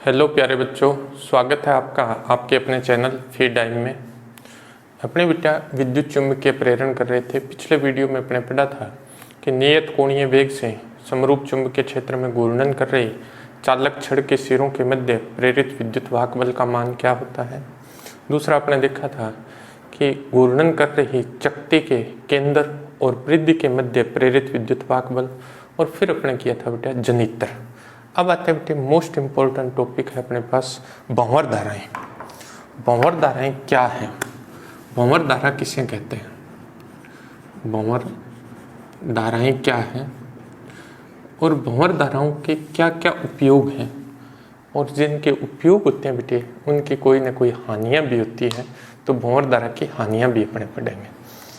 Hello प्यारे बच्चों, स्वागत है आपका आपके अपने चैनल फी टाइम में। अपने बेटा विद्युत चुम्बकीय प्रेरण कर रहे थे। पिछले वीडियो में अपने पढ़ा था कि नियत कोणीय वेग से समरूप चुंबकीय क्षेत्र में घूर्णन कर रही चालक छड़ के सिरों के मध्य प्रेरित विद्युत वाहक बल का मान क्या होता है। दूसरा अपने देखा था कि घूर्णन कर रही चकती के केंद्र और वृद्धि के मध्य प्रेरित विद्युत वाहक बल। और फिर अपने किया था बेटा जनित्र। अब आते हैं बेटे मोस्ट इम्पोर्टेंट टॉपिक है अपने पास भंवर धाराएं। भंवर धाराएं क्या है, भंवर धारा किसे कहते हैं, भंवर धाराएं क्या है और भंवर धाराओं के क्या क्या उपयोग हैं, और जिनके उपयोग होते हैं बेटे उनकी कोई ना कोई हानियां भी होती है। तो भंवर धारा की हानियां भी अपने पढ़ेंगे।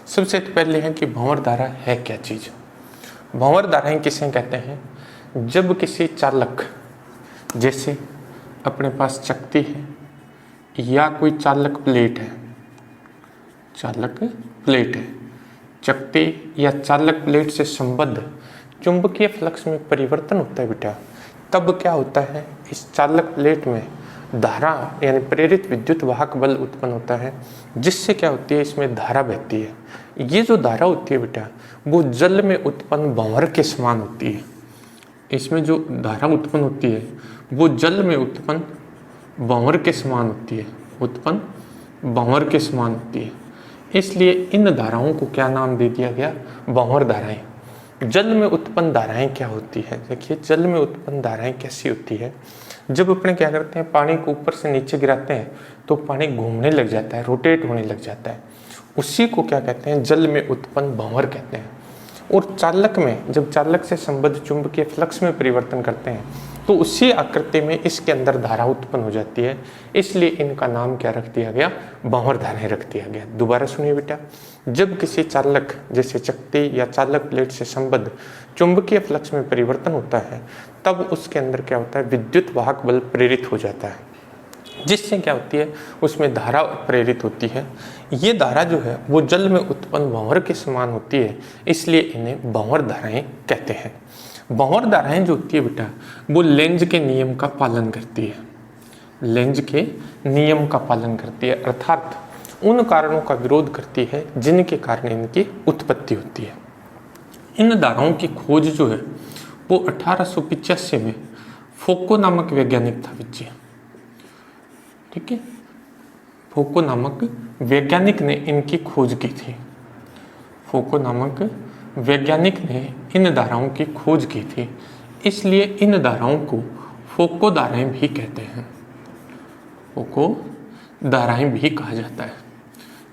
सबसे पहले है कि भंवर धारा है क्या चीज़। भंवर धाराएं किसे कहते हैं, जब किसी चालक, जैसे अपने पास चकती है या कोई चालक प्लेट है, चालक प्लेट है, चकती या चालक प्लेट से संबद्ध चुंबकीय फ्लक्स में परिवर्तन होता है बेटा, तब क्या होता है, इस चालक प्लेट में धारा यानी प्रेरित विद्युत वाहक बल उत्पन्न होता है, जिससे क्या होती है, इसमें धारा बहती है। ये जो धारा होती है बेटा वो जल में उत्पन्न भंवर के समान होती है। इसमें जो धारा उत्पन्न होती है वो जल में उत्पन्न भंवर के समान होती है, उत्पन्न भंवर के समान होती है। इसलिए इन धाराओं को क्या नाम दे दिया गया, भंवर धाराएं। जल में उत्पन्न धाराएं क्या होती है, देखिए जल में उत्पन्न धाराएं कैसी होती है। जब अपने क्या करते हैं, पानी को ऊपर से नीचे गिराते हैं तो पानी घूमने लग जाता है, रोटेट होने लग जाता है। उसी को क्या कहते हैं, जल में उत्पन्न भंवर कहते हैं। और चालक में जब चालक से संबद्ध चुंबकीय फ्लक्स में परिवर्तन करते हैं तो उसी आकृति में इसके अंदर धारा उत्पन्न हो जाती है। इसलिए इनका नाम क्या रख दिया गया, भंवर धाराएं रख दिया गया। दोबारा सुनिए बेटा, जब किसी चालक जैसे चकती या चालक प्लेट से संबद्ध चुंबकीय फ्लक्स में परिवर्तन होता है तब उसके अंदर क्या होता है, विद्युत वाहक बल प्रेरित हो जाता है, जिससे क्या होती है, उसमें धारा प्रेरित होती है। ये धारा जो है वो जल में उत्पन्न भंवर के समान होती है, इसलिए इन्हें भंवर धाराएं कहते हैं। भंवर धाराएं जो होती है बेटा वो लेंज के नियम का पालन करती है, लेंज के नियम का पालन करती है, अर्थात उन कारणों का विरोध करती है जिनके कारण इनकी उत्पत्ति होती है। इन धाराओं की खोज जो है वो 1885 में फोको नामक वैज्ञानिक था बच्चे, ठीक है। फोको नामक वैज्ञानिक ने इनकी खोज की थी। फोको नामक वैज्ञानिक ने इन धाराओं की खोज की थी, इसलिए इन धाराओं को फोको धाराएं भी कहते हैं, फोको धाराएं भी कहा जाता है।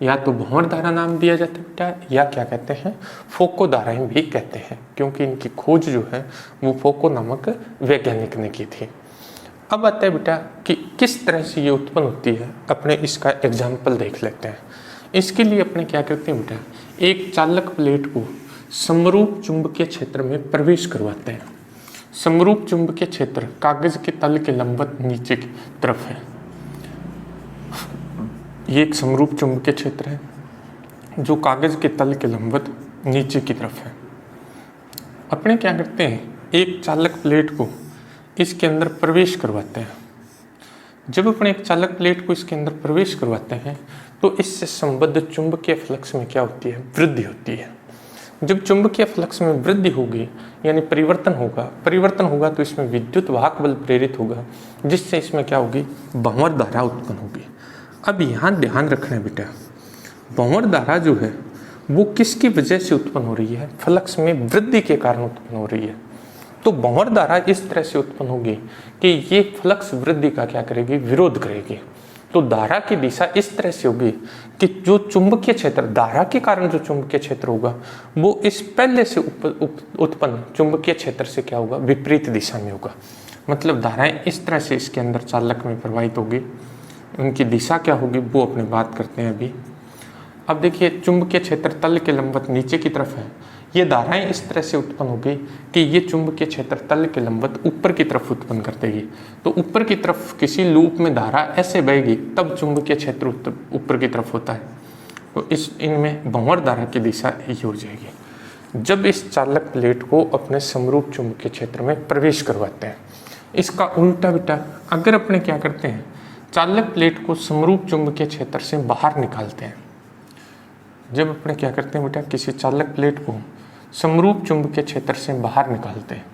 या तो भंवर धारा नाम दिया जाता है बेटा, या क्या कहते हैं, फोको धाराएं भी कहते हैं, क्योंकि इनकी खोज जो है वो फोको नामक वैज्ञानिक ने की थी। अब आता है बेटा कि किस तरह से ये उत्पन्न होती है, अपने इसका एग्जाम्पल देख लेते हैं। इसके लिए अपने क्या करते हैं बेटा, एक चालक प्लेट को समरूप चुंबकीय क्षेत्र में प्रवेश करवाते हैं। समरूप चुंबकीय क्षेत्र कागज के तल के लंबवत नीचे की तरफ है। ये एक समरूप चुंबकीय क्षेत्र है जो कागज के तल के लंबवत नीचे की तरफ है। अपने क्या करते हैं, एक चालक प्लेट को इसके अंदर प्रवेश करवाते हैं। जब अपने एक चालक प्लेट को इसके अंदर प्रवेश करवाते हैं तो इससे संबद्ध चुंबकीय फ्लक्स में क्या होती है, वृद्धि होती है। जब चुंबकीय फ्लक्स में वृद्धि होगी यानी परिवर्तन होगा तो इसमें विद्युत वाहक बल प्रेरित होगा, जिससे इसमें क्या होगी, भंवर धारा उत्पन्न होगी। अब यहाँ ध्यान रखना है बेटा, भंवर धारा जो है वो किसकी वजह से उत्पन्न हो रही है, फ्लक्स में वृद्धि के कारण उत्पन्न हो रही है। तो भंवर धारा इस तरह से उत्पन्न होगी कि ये फ्लक्स वृद्धि का क्या करेगी, विरोध करेगी। तो धारा की दिशा इस तरह से होगी कि जो चुंबकीय क्षेत्र, धारा के कारण जो चुंबकीय क्षेत्र होगा वो इस पहले से उत्पन्न चुंबकीय क्षेत्र से क्या होगा, विपरीत दिशा में होगा। मतलब धाराएं इस तरह से इसके अंदर चालक में प्रवाहित होगी, उनकी दिशा क्या होगी वो अपने बात करते हैं अभी। अब देखिए, चुंबकीय क्षेत्र तल के लंबवत नीचे की तरफ है, ये धाराएं इस तरह से उत्पन्न होगी कि ये चुंबकीय क्षेत्र तल के लंबवत ऊपर की तरफ उत्पन्न कर देगी। तो ऊपर की तरफ किसी लूप में धारा ऐसे बहेगी तब चुंबकीय क्षेत्र ऊपर की तरफ होता है। तो इनमें भंवर धारा की दिशा ये हो जाएगी। जब इस चालक प्लेट को अपने समरूप चुंबकीय क्षेत्र में प्रवेश करवाते हैं इसका उल्टा बेटा, अगर अपने क्या करते हैं, चालक प्लेट को समरूप चुंबकीय क्षेत्र से बाहर निकालते हैं, जब अपने क्या करते हैं बेटा, किसी चालक प्लेट को समरूप चुंबकीय क्षेत्र से बाहर निकालते हैं,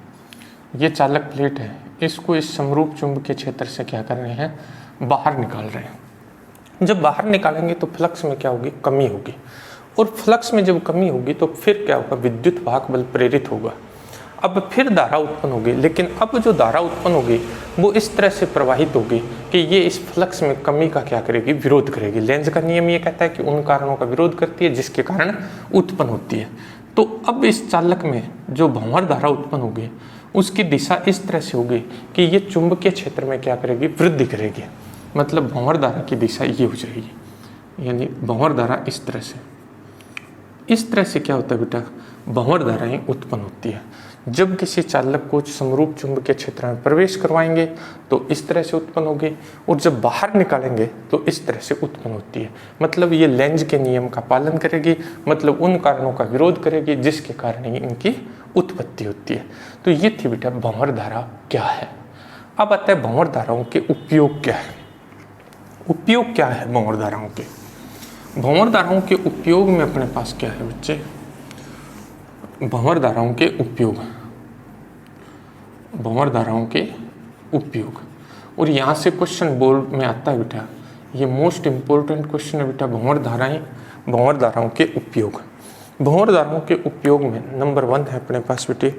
ये चालक प्लेट है, इसको इस समरूप चुंबकीय क्षेत्र से क्या कर रहे हैं, बाहर निकाल रहे हैं। जब बाहर निकालेंगे तो फ्लक्स में क्या होगी, कमी होगी, और फ्लक्स में जब कमी होगी तो फिर क्या होगा, विद्युत वाहक बल प्रेरित होगा। अब फिर धारा उत्पन्न होगी, लेकिन अब जो धारा उत्पन्न होगी वो इस तरह से प्रवाहित होगी कि ये इस फ्लक्स में कमी का क्या करेगी, विरोध करेगी। लेंज का नियम ये कहता है कि उन कारणों का विरोध करती है जिसके कारण उत्पन्न होती है। तो अब इस चालक में जो भंवर धारा उत्पन्न होगी उसकी दिशा इस तरह से होगी कि ये चुंबकीय क्षेत्र में क्या करेगी, वृद्धि करेगी। मतलब भंवर धारा की दिशा ये हो जाएगी, यानी भंवर धारा इस तरह से क्या होता है बेटा, भंवर धाराएं उत्पन्न होती है। जब किसी चालक को समरूप चुंबकीय क्षेत्र में प्रवेश करवाएंगे तो इस तरह से उत्पन्न होगी, और जब बाहर निकालेंगे तो इस तरह से उत्पन्न होती है। मतलब ये लेंज के नियम का पालन करेगी, मतलब उन कारणों का विरोध करेगी जिसके कारण ही इनकी उत्पत्ति होती है। तो ये थी बेटा भंवर धारा क्या है। अब आता है भंवर धाराओं के उपयोग क्या है। उपयोग क्या है भंवर धाराओं के? भंवर धाराओं के उपयोग में अपने पास क्या है बच्चे, भंवर धाराओं के उपयोग, भंवर धाराओं के उपयोग। और यहाँ से क्वेश्चन बोर्ड में आता है बेटा, ये मोस्ट इम्पोर्टेंट क्वेश्चन है बेटा, भंवर धाराओं के उपयोग। भंवर धाराओं के उपयोग में नंबर 1 है अपने पास बेटे,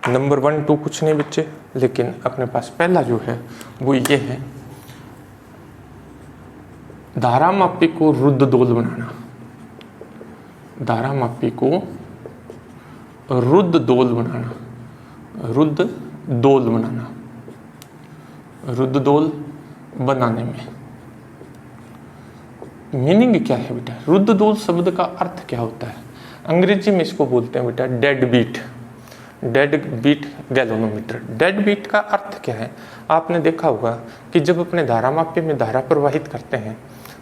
नंबर 1 2 कुछ नहीं बच्चे, लेकिन अपने पास पहला जो है वो ये है, धारामापी को रुद्धदोल बनाना। धारामापी को रुद्धदोल बनाना, रुद्धदोल बनाना, रुद्धदोल बनाने में मीनिंग क्या है बेटा? रुद्धदोल शब्द का अर्थ क्या होता है? अंग्रेजी में इसको बोलते हैं बेटा dead beat, dead beat galvanometer. Dead beat का अर्थ क्या है? आपने देखा होगा कि जब अपने धारामापी में धारा प्रवाहित करते हैं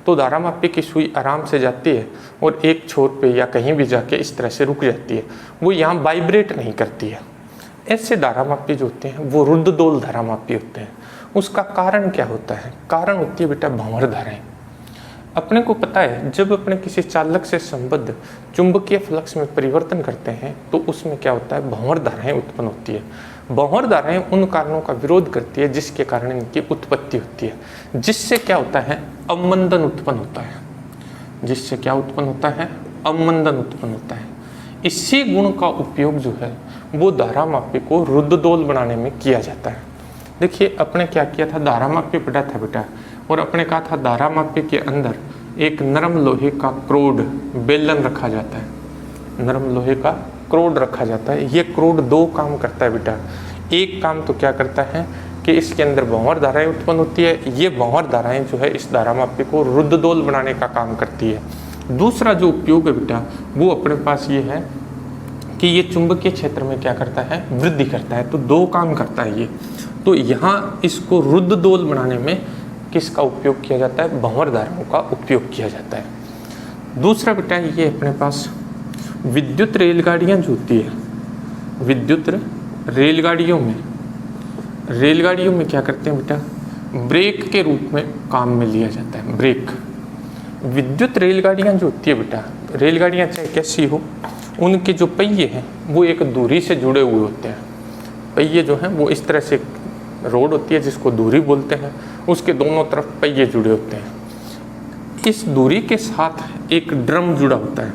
तो धारामापी की सुई आराम से जाती है और एक छोर पे या कहीं भी जाके इस तरह से रुक जाती है, वो यहाँ वाइब्रेट नहीं करती है। ऐसे धारामापी जो होते हैं वो रुद्धदोल धारामापी होते हैं। उसका कारण क्या होता है? कारण होती है बेटा भंवर धाराएं। अपने को पता है जब अपने किसी चालक से संबद्ध चुंबकीय फ्लक्स में परिवर्तन करते हैं तो उसमें क्या होता है, भंवर धाराएं उत्पन्न होती है। भंवर धाराएं उन कारणों का विरोध करती है जिसके कारण इनकी उत्पत्ति होती है, जिससे क्या होता है, अवमंदन उत्पन्न होता है। जिससे क्या उत्पन्न होता है, अवमंदन उत्पन्न होता है। इसी गुण का उपयोग जो है वो धारामापी को रुद्धदोल बनाने में किया जाता है। देखिए अपने क्या किया था, धारामापी पढ़ा था बेटा, और अपने कहा था धारामापी के अंदर एक नरम लोहे का क्रोड बेलन रखा जाता है। नरम लोहे का क्रोड रखा जाता है। ये क्रोड 2 काम करता है बेटा। एक काम तो क्या करता है कि इसके अंदर भंवर धाराएं उत्पन्न होती है। ये भंवर धाराएं जो है इस धारामापी को रुद्धदोल बनाने का काम करती है। दूसरा जो उपयोग है बेटा वो अपने पास ये है कि ये चुंबकीय क्षेत्र में क्या करता है, वृद्धि करता है। तो 2 काम करता है ये। तो यहाँ इसको रुद्धदोल बनाने में किसका उपयोग किया जाता है, भंवर धाराओं का उपयोग किया जाता है। दूसरा बेटा ये अपने पास विद्युत रेलगाड़ियाँ जो होती है, विद्युत रेलगाड़ियों में क्या करते हैं बेटा, ब्रेक के रूप में काम में लिया जाता है। ब्रेक, विद्युत रेलगाड़ियाँ जो होती है बेटा, रेलगाड़ियाँ चाहे कैसी हो, उनके जो पहिए हैं वो एक दूरी से जुड़े हुए होते हैं। पहिए जो हैं वो इस तरह से, रोड होती है जिसको दूरी बोलते हैं, उसके दोनों तरफ पहिए जुड़े होते हैं। इस दूरी के साथ एक ड्रम जुड़ा होता है।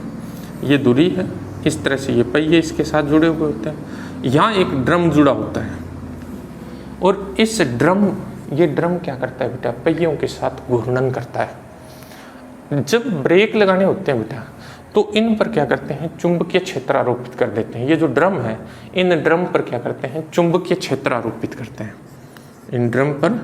ये दूरी है, इस तरह से ये पहिए इसके साथ जुड़े हुए होते हैं। यहाँ एक ड्रम जुड़ा होता है और इस ये ड्रम क्या करता है बेटा, पहियों के साथ घूर्णन करता है। जब ब्रेक लगाने होते हैं बेटा तो इन पर क्या करते हैं, चुंबकीय क्षेत्र आरोपित कर देते हैं। ये जो ड्रम है, इन ड्रम पर क्या करते हैं, चुंबकीय क्षेत्र आरोपित करते हैं। इन ड्रम पर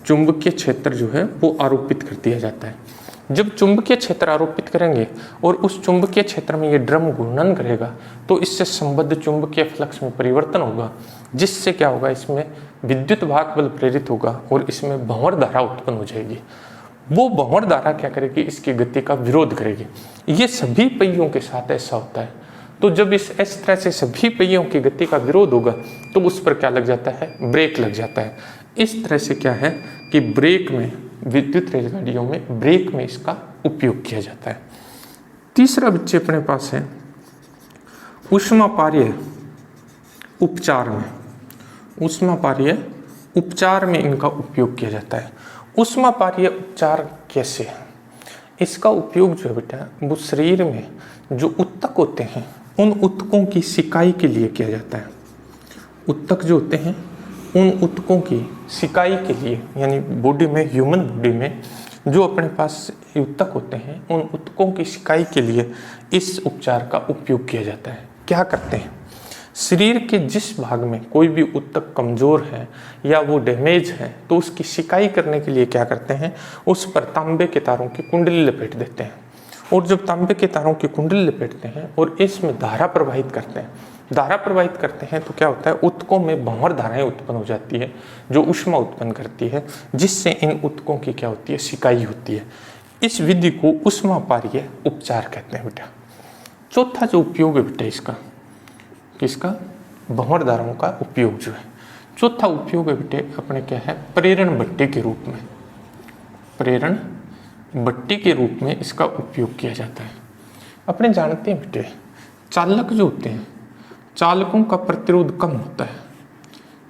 चुंबकीय क्षेत्र जो है वो आरोपित कर दिया जाता है। जब चुंबकीय क्षेत्र आरोपित करेंगे और उस चुंबकीय क्षेत्र में ये ड्रम घूर्णन करेगा तो इससे संबद्ध चुंबकीय फ्लक्स में परिवर्तन होगा, जिससे क्या होगा, इसमें विद्युत वाहक बल प्रेरित होगा और इसमें भंवर धारा उत्पन्न हो जाएगी। वो भंवर धारा क्या करेगी, इसकी गति का विरोध करेगी। ये सभी पहियों के साथ ऐसा होता है। तो जब इस तरह से सभी पहियों की गति का विरोध होगा तो उस पर क्या लग जाता है, ब्रेक लग जाता है। इस तरह से क्या है कि ब्रेक में, विद्युत रेलगाड़ियों में ब्रेक में इसका उपयोग किया जाता है। तीसरा बच्चे अपने पास है ऊष्मापार्य उपचार में। ऊष्मापार्य उपचार में इनका उपयोग किया जाता है। ऊष्मापार्य उपचार कैसे है? इसका उपयोग जो है बेटा वो शरीर में जो ऊतक होते हैं उन ऊतकों की सिकाई के लिए किया जाता है। ऊतक जो होते हैं उन ऊतकों की सिकाई के लिए, यानी बॉडी में, ह्यूमन बॉडी में जो अपने पास ऊतक होते हैं उन ऊतकों की सिकाई के लिए इस उपचार का उपयोग किया जाता है। क्या करते हैं, शरीर के जिस भाग में कोई भी ऊतक कमज़ोर है या वो डैमेज है तो उसकी सिकाई करने के लिए क्या करते हैं, उस पर तांबे के तारों की कुंडली लपेट देते हैं। और जब तांबे के तारों की कुंडली लपेटते हैं और इसमें धारा प्रवाहित करते हैं, धारा प्रवाहित करते हैं तो क्या होता है, ऊतकों में भंवर धाराएं उत्पन्न हो जाती है जो ऊष्मा उत्पन्न करती है, जिससे इन ऊतकों की क्या होती है, सिकाई होती है। इस विधि को ऊष्मापार्य उपचार कहते हैं बेटा। चौथा जो उपयोग है बेटा इसका, किसका, भंवर धाराओं का उपयोग जो है, चौथा उपयोग है बेटे अपने क्या है, प्रेरण भट्टी के रूप में। प्रेरण भट्टी के रूप में इसका उपयोग किया जाता है। अपने जानते हैं बेटे चालक जो होते हैं, चालकों का प्रतिरोध कम होता है।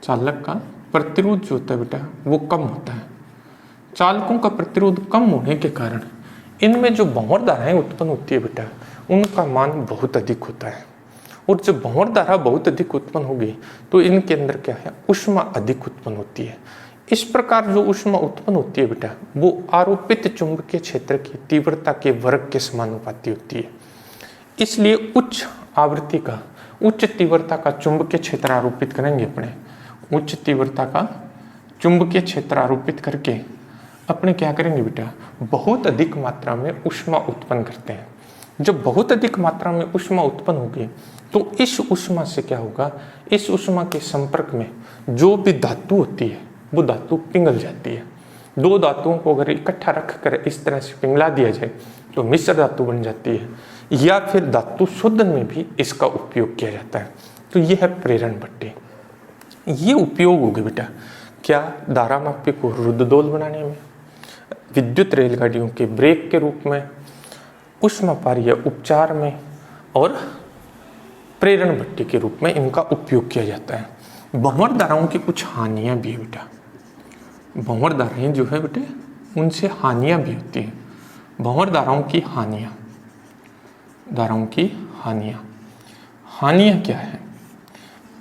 चालक का प्रतिरोध जो होता है बेटा वो कम होता है। चालकों का प्रतिरोध कम होने के कारण इनमें जो भंवर धाराएं उत्पन्न होती है बेटा उनका मान बहुत अधिक होता है। और जब भंवर धारा बहुत अधिक उत्पन्न होगी तो इनके अंदर क्या है, ऊष्मा अधिक उत्पन्न होती है। इस प्रकार जो ऊष्मा उत्पन्न होती है बेटा वो आरोपित चुंबकीय क्षेत्र की तीव्रता के वर्ग के समानुपाती होती है। इसलिए उच्च आवृत्ति का, उच्च तीव्रता का चुंबकीय क्षेत्र आरोपित करेंगे अपने, उच्च तीव्रता का चुंबकीय क्षेत्र आरोपित करके अपने क्या करेंगे बेटा, बहुत अधिक मात्रा में ऊष्मा उत्पन्न करते हैं। जब बहुत अधिक मात्रा में ऊष्मा उत्पन्न होगी तो इस ऊष्मा से क्या होगा, इस ऊष्मा के संपर्क में जो भी धातु होती है वो धातु पिघल जाती है। दो धातुओं को अगर इकट्ठा रख कर इस तरह से पिघला दिया जाए तो मिश्र धातु बन जाती है, या फिर धातु शोधन में भी इसका उपयोग किया जाता है। तो ये है प्रेरण भट्टी। ये उपयोग होगी बेटा क्या, धारामापी को रुद्धदोल बनाने में, विद्युत रेलगाड़ियों के ब्रेक के रूप में, ऊष्मापार्य उपचार में और प्रेरण भट्टी के रूप में इनका उपयोग किया जाता है। भंवर धाराओं की कुछ हानियां भी है बेटा। भंवर धाराएं जो है बेटे उनसे हानियां भी होती हैं। भंवर धाराओं की हानियां, धाराओं की हानियां, हानियां क्या है,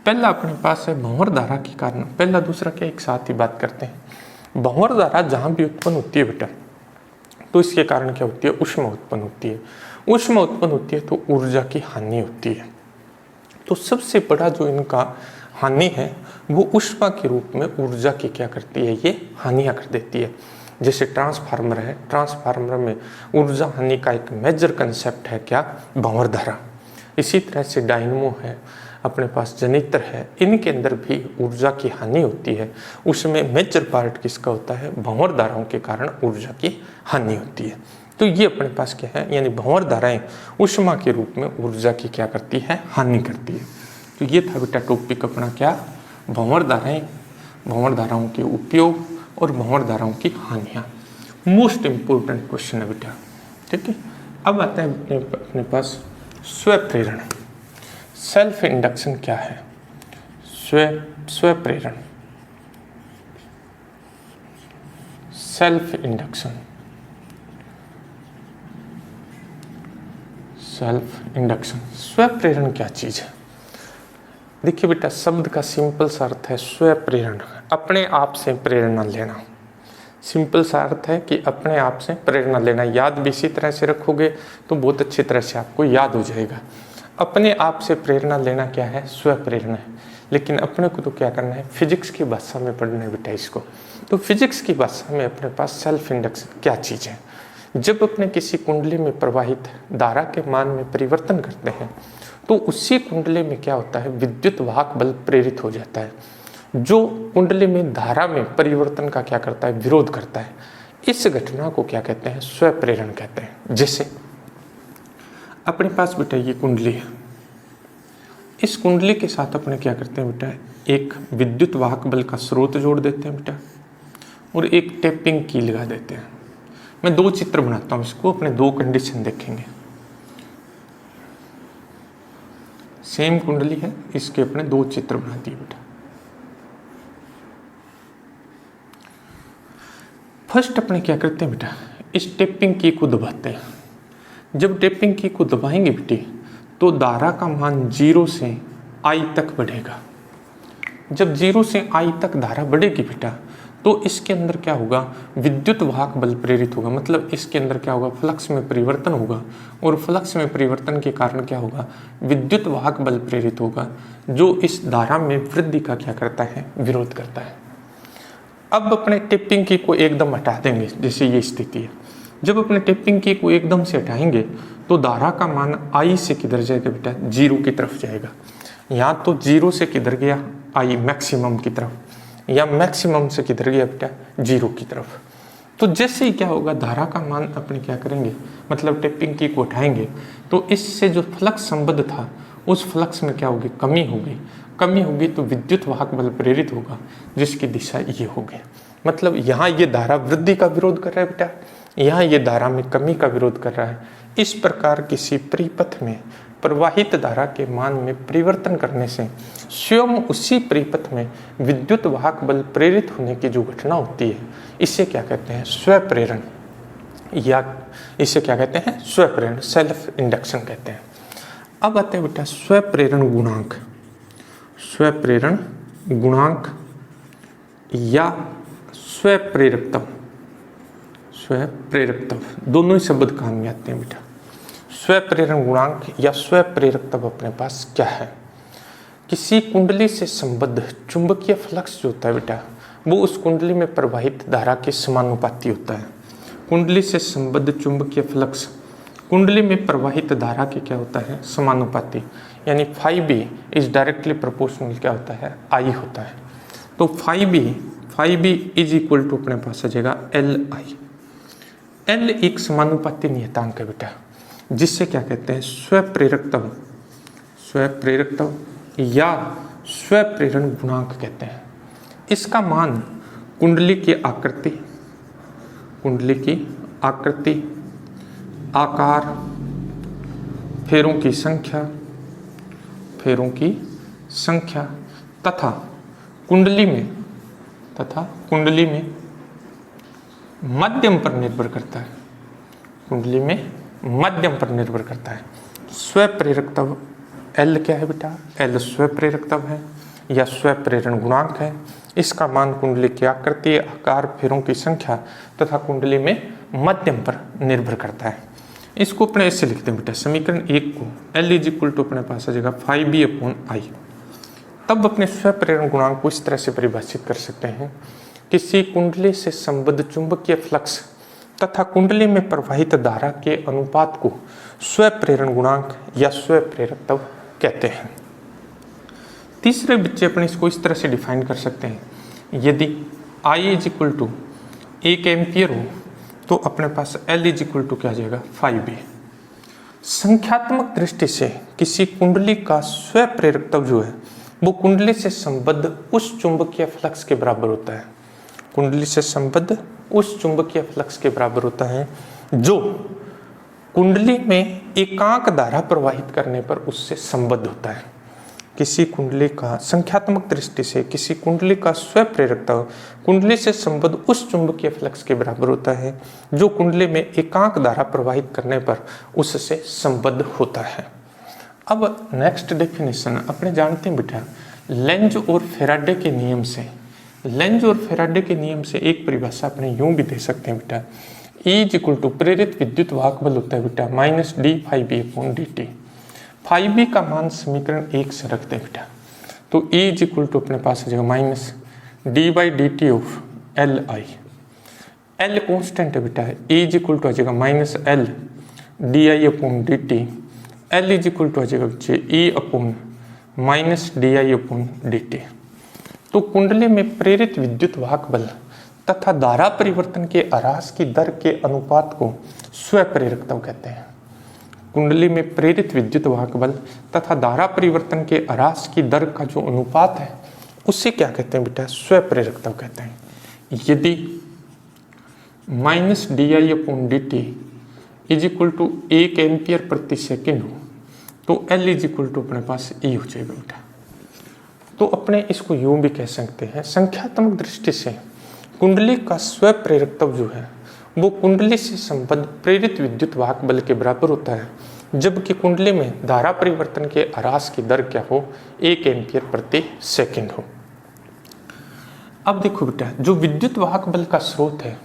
पहला अपने पास है भंवर धारा के कारण, पहला दूसरा क्या एक साथ ही बात करते हैं। भंवर धारा जहां भी उत्पन्न होती है बेटा तो इसके कारण क्या होती है, ऊष्मा उत्पन्न होती है। ऊष्मा उत्पन्न होती है तो ऊर्जा की हानि होती है। तो सबसे बड़ा जो इनका हानि है वो ऊष्मा के रूप में ऊर्जा की क्या करती है, ये हानियां कर देती है। जैसे ट्रांसफार्मर है, ट्रांसफार्मर में ऊर्जा हानि का एक मेजर कंसेप्ट है क्या, भंवर धारा। इसी तरह से डायनमो है, अपने पास जनरेटर है, इनके अंदर भी ऊर्जा की हानि होती है। उसमें मेजर पार्ट किसका होता है, भंवर धाराओं के कारण ऊर्जा की हानि होती है। तो ये अपने पास क्या है, यानी भंवर धाराएं ऊष्मा के रूप में ऊर्जा की क्या करती है, हानि करती है। तो ये था बेटा टॉपिक अपना क्या, भंवर धाराएं, भंवर धाराओं के उपयोग और भंवर धाराओं की हानियाँ। मोस्ट इम्पोर्टेंट क्वेश्चन है बेटा, ठीक है। अब आता है अपने पास स्वप्रेरण। सेल्फ इंडक्शन क्या है, स्वप्रेरण, सेल्फ इंडक्शन, सेल्फ इंडक्शन, स्वप्रेरण क्या चीज है। देखिए बेटा शब्द का सिंपल सा अर्थ है स्वप्रेरण, अपने आप से प्रेरणा लेना। सिंपल सा अर्थ है कि अपने आप से प्रेरणा लेना। याद भी इसी तरह से रखोगे तो बहुत अच्छी तरह से आपको याद हो जाएगा। अपने आप से प्रेरणा लेना क्या है, स्वप्रेरणा है। लेकिन अपने को तो क्या करना है, फिजिक्स की भाषा में पढ़ना है बेटा इसको। तो फिजिक्स की भाषा में अपने पास सेल्फ इंडक्शन क्या चीज़ है। जब अपने किसी कुंडली में प्रवाहित धारा के मान में परिवर्तन करते हैं तो उसी कुंडली में क्या होता है, विद्युत वाहक बल प्रेरित हो जाता है जो कुंडली में धारा में परिवर्तन का क्या करता है, विरोध करता है। इस घटना को क्या कहते हैं, स्वप्रेरण कहते हैं। जैसे अपने पास बेटा ये कुंडली है, इस कुंडली के साथ अपने क्या करते हैं बेटा, एक विद्युत वाहक बल का स्रोत जोड़ देते हैं बेटा, और एक टेपिंग की लगा देते हैं। मैं 2 चित्र बनाता हूँ, इसको अपने 2 कंडीशन देखेंगे। सेम कुंडली है, इसके अपने 2 चित्र बना दिए बेटा। फर्स्ट अपने क्या करते हैं बेटा, इस टेपिंग की को दबाते हैं। जब टेपिंग की को दबाएंगे बेटे तो धारा का मान 0 से I तक बढ़ेगा। जब 0 से I तक धारा बढ़ेगी बेटा तो इसके अंदर क्या होगा, विद्युत वाहक बल प्रेरित होगा। मतलब इसके अंदर क्या होगा, फ्लक्स में परिवर्तन होगा, और फ्लक्स में परिवर्तन के कारण क्या होगा, विद्युत वाहक बल प्रेरित होगा, जो इस धारा में वृद्धि का क्या करता है, विरोध करता है। अब अपने टिपिंग की को एकदम हटा देंगे, जैसे ये स्थिति है। जब अपने टिपिंग की को एकदम से हटाएंगे तो धारा का मान I से किधर जाएगा बेटा, 0 की तरफ जाएगा। यहाँ तो 0 से किधर गया, I मैक्सिमम की तरफ, या मैक्सिमम से किधर गया बेटा, 0 की तरफ। तो जैसे ही क्या होगा, धारा का मान अपने क्या करेंगे, मतलब टिपिंग की को उठाएंगे तो इससे जो फ्लक्स संबद्ध था उस फ्लक्स में क्या होगी, कमी होगी। कमी होगी तो विद्युत वाहक बल प्रेरित होगा, जिसकी दिशा ये होगी। मतलब यहाँ ये धारा वृद्धि का विरोध कर रहा है बेटा, यहाँ ये धारा में कमी का विरोध कर रहा है। इस प्रकार किसी परिपथ में प्रवाहित धारा के मान में परिवर्तन करने से स्वयं उसी परिपथ में विद्युत वाहक बल प्रेरित होने की जो घटना होती है, इसे क्या कहते हैं, स्वप्रेरण, या इसे क्या कहते हैं, स्वप्रेरण, सेल्फ इंडक्शन कहते हैं। अब आते हैं बेटा स्वप्रेरण गुणांक। स्वप्रेरण गुणांक या स्वप्रेरकत्व, स्वप्रेरकत्व दोनों ही शब्द काम में आते हैं बेटा। स्वप्रेरण गुणांक या स्वप्रेरकत्व अपने पास क्या है, किसी कुंडली से संबद्ध चुंबकीय फ्लक्स जो होता है बेटा, वो उस कुंडली में प्रवाहित धारा के समानुपाती होता है। कुंडली से संबद्ध चुंबकीय फ्लक्स कुंडली में प्रवाहित धारा के क्या होता है, समानुपाती, यानी φB इज डायरेक्टली प्रोपोर्शनल क्या होता है, I होता है। तो φB इज इक्वल टू अपने पास आ जाएगा LI। L एक समानुपाती नियतांक है बेटा, जिससे क्या कहते हैं, स्वप्रेरकत्व, स्वप्रेरकत्व या स्वप्रेरण गुणांक कहते हैं। इसका मान कुंडली की आकृति, कुंडली की आकृति, आकार, फेरों की संख्या, फेरों की संख्या तथा कुंडली में माध्यम पर निर्भर करता है। कुंडली में माध्यम पर निर्भर करता है। स्वप्रेरकत्व L क्या है बेटा, L स्वप्रेरकत्व है या स्वप्रेरण गुणांक है। इसका मान कुंडली की आकृति, आकार, फेरों की संख्या तथा कुंडली में माध्यम पर निर्भर करता है। इसको अपने ऐसे लिखते हैं बेटा, समीकरण 1 को L इज इक्वल टू अपने पास आ जाएगा φB/I। तब अपने स्वप्रेरण गुणांक को इस तरह से परिभाषित कर सकते हैं, किसी कुंडली से संबद्ध चुंबकीय फ्लक्स तथा कुंडली में प्रवाहित धारा के अनुपात को स्वप्रेरण गुणांक या स्वप्रेरकत्व कहते हैं। तीसरे बच्चे अपने इसको इस तरह से डिफाइन कर सकते हैं, यदि I is equal to 1 ampere हो तो अपने पास L इज इक्वल टू क्या आ जाएगा, φB। संख्यात्मक दृष्टि से किसी कुंडली का स्वप्रेरकत्व जो है वो कुंडली से संबद्ध उस चुंबकीय फ्लक्स के बराबर होता है। कुंडली से संबद्ध उस चुंबकीय फ्लक्स के बराबर होता है जो कुंडली में एकांक धारा प्रवाहित करने पर उससे संबद्ध होता है। किसी कुंडली का संख्यात्मक दृष्टि से किसी कुंडली का स्वप्रेरकत्व कुंडली से संबद्ध उस चुंबकीय फ्लक्स के बराबर होता है जो कुंडली में एकांक धारा प्रवाहित करने पर उससे संबद्ध होता है। अब नेक्स्ट डेफिनेशन अपने जानते हैं बेटा, लेंज और फेराडे के नियम से, लेंज और फेराडे के नियम से एक परिभाषा अपने यूं भी दे सकते हैं बेटा, E इज इक्वल टू प्रेरित विद्युत वाहक बल होता है बेटा -d∅B/dt। φB का मान समीकरण 1 से रखते हैं बेटा, तो E इज इक्वल टू अपने पास आ जाएगा -d/dt of LI। L constant है बेटा, E इज इक्वल टू आ जाएगा -L di/dt। L is equal to आ जाएगा बच्चे E/-di/dt। तो कुंडली में प्रेरित विद्युत वाहक बल तथा धारा परिवर्तन के ह्रास की दर के अनुपात को स्वप्रेरकत्व कहते हैं। कुंडली में प्रेरित विद्युत वाहक बल तथा धारा परिवर्तन के ह्रास की दर का जो अनुपात है उससे क्या कहते हैं बेटा, स्वप्रेरकत्व कहते हैं। यदि -di/dt is equal to 1 ampere प्रति सेकेंड हो तो L इज इक्वल टू अपने पास E हो जाएगा बेटा। तो अपने इसको यूं भी कह सकते हैं, संख्यात्मक दृष्टि से कुंडली का स्वप्रेरकत्व जो है वो कुंडली से संबद्ध प्रेरित विद्युत वाहक बल के बराबर होता है, जबकि कुंडली में धारा परिवर्तन के ह्रास की दर क्या हो, 1 एम्पियर प्रति सेकेंड हो। अब देखो बेटा, जो विद्युत वाहक बल का स्रोत है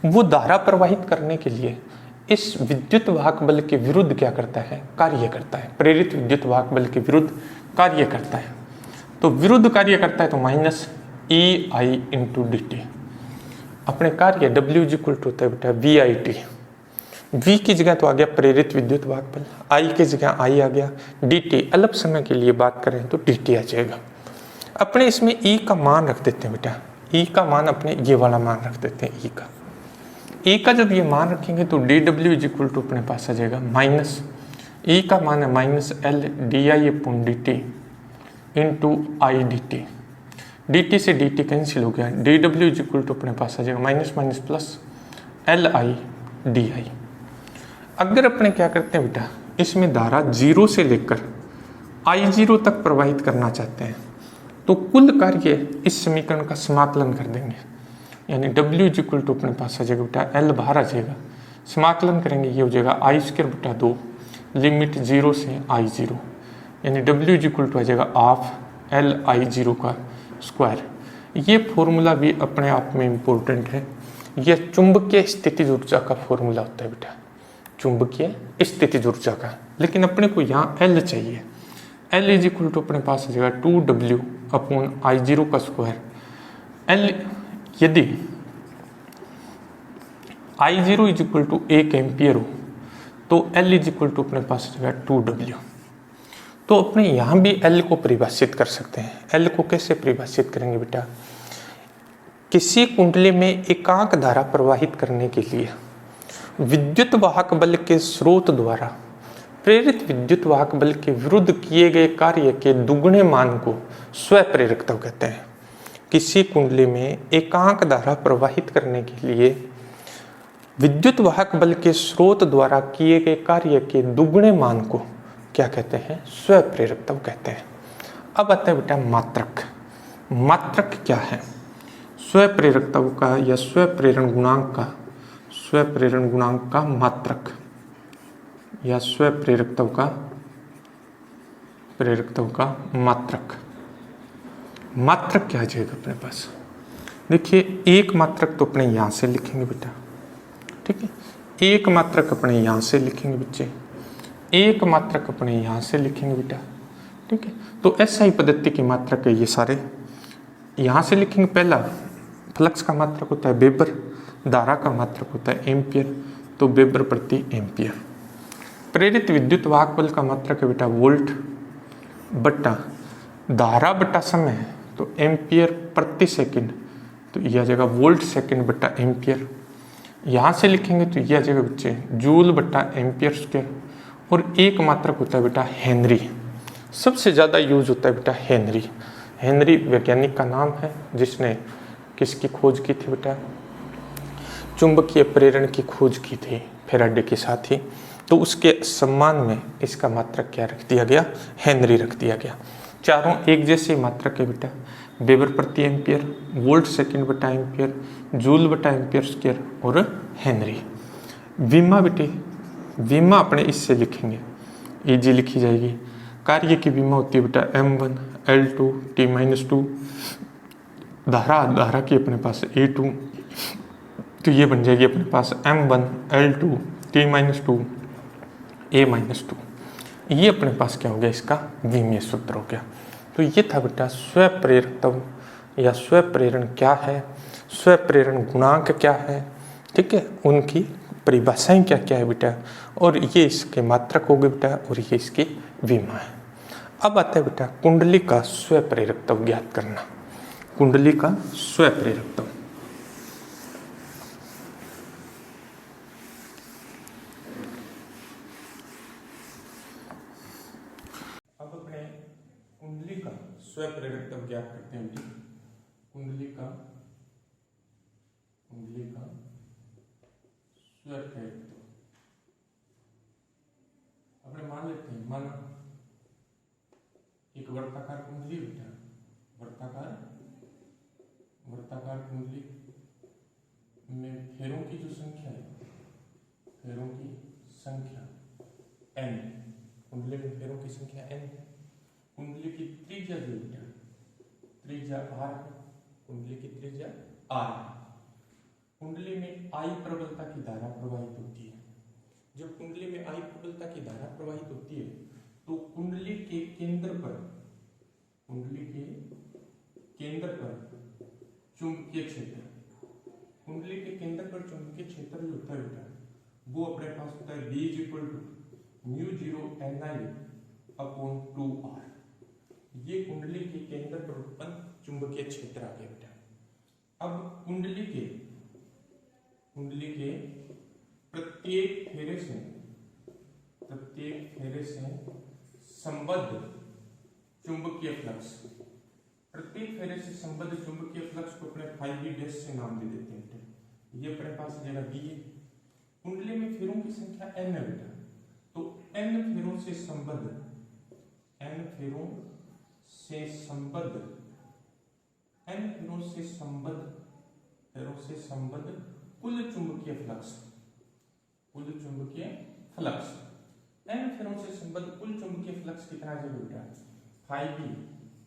वो धारा प्रवाहित करने के लिए इस विद्युत वाहक बल के विरुद्ध क्या करता है, कार्य करता है। प्रेरित विद्युत वाहक बल के विरुद्ध कार्य करता है। तो विरुद्ध कार्य करता है तो -EI/dt। अपने कार्य W इज इक्वल टू होता है बेटा VIT। V की जगह तो आ गया प्रेरित विद्युत वाहक बल, I की जगह I आ गया, dt अल्प समय के लिए बात करें तो dt आ जाएगा। अपने इसमें E का मान रख देते हैं बेटा, E का मान अपने ये वाला मान रख देते हैं। E का जब ये मान रखेंगे तो dW इज इक्वल टू अपने पास आ जाएगा E का मान है -LdI/dt इंटू IDT। dt से dt कैंसिल हो गया, dW इज इक्वल टू अपने पास आ जाएगा माइनस प्लस LI/DI। अगर अपने क्या करते हैं बेटा, इसमें धारा 0 से लेकर I0 तक प्रवाहित करना चाहते हैं तो कुल कार्य इस समीकरण का समाकलन कर देंगे, यानी W इज इक्वल टू अपने पास आ जाएगा बेटा L बाहर आ जाएगा, समाकलन करेंगे ये हो जाएगा I²/2 लिमिट 0 से I0, यानी W इज इक्वल टू आ जाएगा ½ LI0 का स्क्वायर। ये फॉर्मूला भी अपने आप में इम्पोर्टेंट है, यह चुंबकीय स्थितिज ऊर्जा का फॉर्मूला होता है बेटा, चुंबकीय स्थितिज ऊर्जा का। लेकिन अपने को यहाँ L चाहिए, L इज इक्वल टू अपने पास आ जाएगा 2W/I0 का स्क्वायर। L यदि I0 is equal to 1 ampere हो तो L इज इक्वल टू अपने पास आ जाएगा 2W। तो अपने यहाँ भी L को परिभाषित कर सकते हैं। L को कैसे परिभाषित करेंगे बेटा, किसी कुंडली में एकांक धारा प्रवाहित करने के लिए विद्युत वाहक बल के स्रोत द्वारा प्रेरित विद्युत वाहक बल के विरुद्ध किए गए कार्य के दुगुने मान को स्वप्रेरकत्व कहते हैं। किसी कुंडली में एकांक धारा प्रवाहित करने के लिए विद्युत वाहक बल के स्रोत द्वारा किए गए कार्य के दुगुने मान को क्या कहते हैं, स्वप्रेरकत्व कहते हैं। अब आता है बेटा मात्रक। मात्रक क्या है, स्वप्रेरकत्व का या स्वप्रेरण गुणांक का मात्रक या स्वप्रेरकत्व का मात्रक। मात्रक क्या आ जाएगा अपने पास, देखिए एक मात्रक तो अपने यहाँ से लिखेंगे बेटा, ठीक है, एक मात्रक अपने यहाँ से लिखेंगे बच्चे, एक मात्रक अपने यहाँ से लिखेंगे बेटा, ठीक है। तो SI पद्धति की मात्रक है ये सारे, यहाँ से लिखेंगे। पहला फ्लक्स का मात्रक होता है वेबर, धारा का मात्रक होता है एम्पियर, तो वेबर प्रति एम्पियर। प्रेरित विद्युत वाहक बल का मात्रक है बेटा वोल्ट बट्टा धारा बट्टा समय, तो एम्पियर प्रति सेकंड, तो यह आ जाएगा वोल्ट सेकंड बट्टा एम्पियर। यहाँ से लिखेंगे तो यह आ जाएगा बच्चे जूल बट्टा एम्पियर स्क्वायर। और एक मात्रक होता है बेटा हेनरी, सबसे ज़्यादा यूज होता है बेटा हेनरी। हेनरी वैज्ञानिक का नाम है जिसने किसकी खोज की थी बेटा, चुंबकीय प्रेरण की खोज की थी फैराडे के साथ ही। तो उसके सम्मान में इसका मात्रक क्या रख दिया गया, हेनरी रख दिया गया। चारों एक जैसे मात्रक है बेटा, वेबर प्रति एम्पियर, वोल्ट सेकंड बटा एम्पियर, जूल बटा एम्पियर स्क्वायर और हेनरी। विमा बेटे, विमा अपने इससे लिखेंगे, इजी लिखी जाएगी। कार्य की विमा होती है बेटा M1 L2 T-2, धारा की अपने पास A2, तो ये बन जाएगी अपने पास M1 L2 T-2 A-2। ये अपने पास क्या हो गया, इसका विमीय सूत्र हो गया। तो ये था बेटा स्वप्रेरकत्व या स्वप्रेरण क्या है, स्वप्रेरण गुणांक क्या है, ठीक है, उनकी परिभाषाएं क्या क्या है बेटा, और ये इसके मात्रक हो गए बेटा, और ये इसकी विमा है। अब आता है बेटा कुंडली का स्वप्रेरकत्व ज्ञात करना। कुंडली का स्वप्रेरकत्व, स्व प्रेरकत्व ज्ञात करते हैं बेटे। कुंडली का स्व प्रेरकत्व अपने मान लेते हैं, माना एक वर्ताकार कुंडली बेटा, वर्ताकार कुंडली में फेरों की जो संख्या है, फेरों की संख्या n, कुंडली में फेरों की संख्या n है। कुंडली की त्रिज्या जो बेटा, त्रिज्या r, कुंडली की त्रिज्या r। कुंडली में I प्रबलता की धारा प्रवाहित होती है। जब कुंडली में I प्रबलता की धारा प्रवाहित होती है तो कुंडली के केंद्र पर चुंबकीय क्षेत्र, कुंडली के केंद्र पर चुंबकीय क्षेत्र जो होता है बेटा, वो अपने पास होता है B = μ0Ni/2r। ये कुंडली के केंद्र पर उत्पन्न चुंबकीय क्षेत्र आ गया बेटा। अब कुंडली के प्रत्येक फेरे से संबद्ध चुंबकीय फ्लक्स, प्रत्येक फेरे से संबद्ध चुंबकीय फ्लक्स को अपने φb' से नाम दे देते हैं बेटा। ये अपने पास जगह B है। कुंडली में फेरों की संख्या n है बेटा, तो n फेरों से संबद्ध कुल चुंबकीय फ्लक्स, n फेरों से संबद्ध कुल चुंबकीय फ्लक्स कितना है बेटा, φb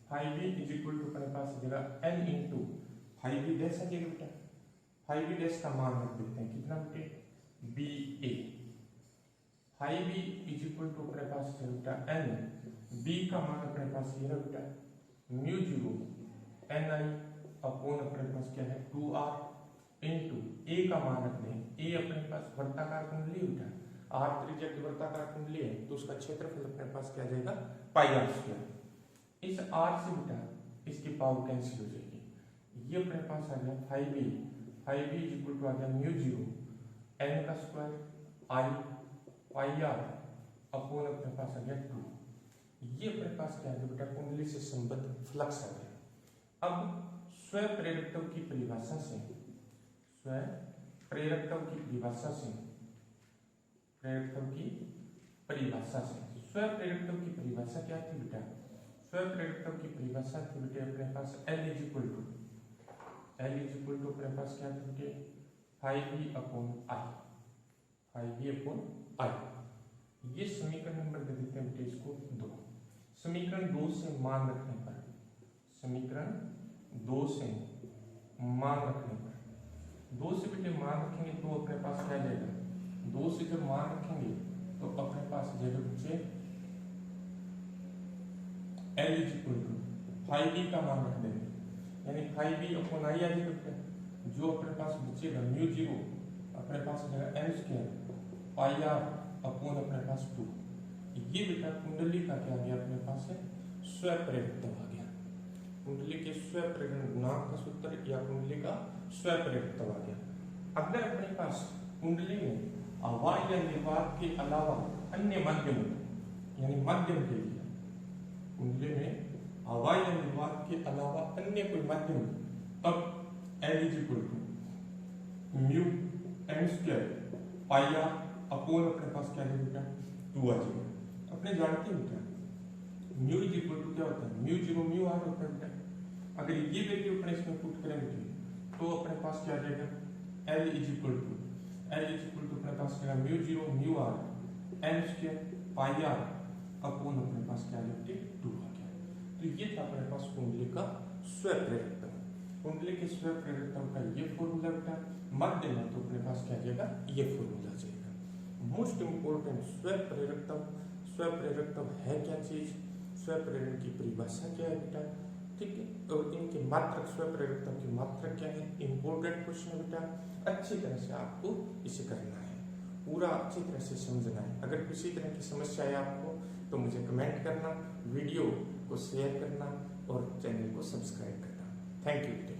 अपने पास जगह n इंटू φb' आ जाएगा बेटा। φb' का मान रख देते हैं कितना बेटे, BA। φb अपने पास है बेटा n, B का मान अपने पास ये है बेटा μ0Ni अपने पास क्या है 2r इंटू A का मान रख दें, A अपने पास वर्ताकार कुंडली बेटा, r त्रिज्या की वर्ताकार कुंडली है तो उसका क्षेत्रफल अपने पास क्या जाएगा πr²। इस r से बेटा इसकी पावर कैंसिल हो जाएगी, ये अपने पास आ गया φb आ गया μ0n² I πr अपने पास आ गया 2। ये अपने पास क्या है बेटा, कुंडली से संबद्ध फ्लक्स आ गया। अब स्व प्रेरकत्व की परिभाषा से स्व प्रेरकत्व की परिभाषा क्या थी बेटा, स्व प्रेरकत्व की परिभाषा थी बेटे अपने पास L अपने पास क्या थी बेटे φb/I। ये समीकरण नंबर दे देते हैं बेटे इसको 2। समीकरण 2 से मान रखने पर 2 से बेटे मान रखेंगे तो अपने पास क्या जाएगा, 2 से जब मान रखेंगे तो अपने पास जाएगा बच्चे L φb का मान रख देंगे, यानी φb/I आ जाएगा बेटा, जो अपने पास बचेगा μ0 अपने पास जाएगा n² πr अपने पास 2। ये बेटा कुंडली का क्या गया अपने पास है, स्व प्रेरकत्व आ गया। कुंडली के स्व प्रेरण गुणांक का सूत्र या कुंडली का स्व प्रेरकत्व आ गया। अगर अपने पास कुंडली में हवा या निर्वात के अलावा अन्य माध्यम, यानी माध्यम के लिए कुंडली में हवा या निर्वात के अलावा अन्य कोई माध्यम, तब L μn² πr अपने पास क्या है बेटा 2 आ जाएगा। अपने जानते हैं बेटा μ क्या होता है, μ0 μr होता है बेटा। अगर ये वैल्यू अपने इसमें पुट करेंगे तो अपने पास क्या आ जाएगा L अपने पास क्या μ0 μr n² πr अपने पास क्या है 2 आ गया। तो ये था अपने पास कुंडली का स्व प्रेरकत्व। कुंडली के स्व प्रेरकत्व का ये फॉर्मूला बेटा, माध्यम है तो अपने पास क्या जाएगा, ये फॉर्मूला जाएगा। मोस्ट इंपोर्टेंट स्व प्रेरकत्व है क्या चीज, स्व प्रेरण की परिभाषा क्या है बेटा, ठीक है, और इनके मात्रक, स्व प्रेरकत्व की मात्रक क्या है, इंपोर्टेंट क्वेश्चन है बेटा। अच्छी तरह से आपको इसे करना है, पूरा अच्छी तरह से समझना है। अगर किसी तरह की समस्या है आपको तो मुझे कमेंट करना, वीडियो को शेयर करना और चैनल को सब्सक्राइब करना। थैंक यू बेटे।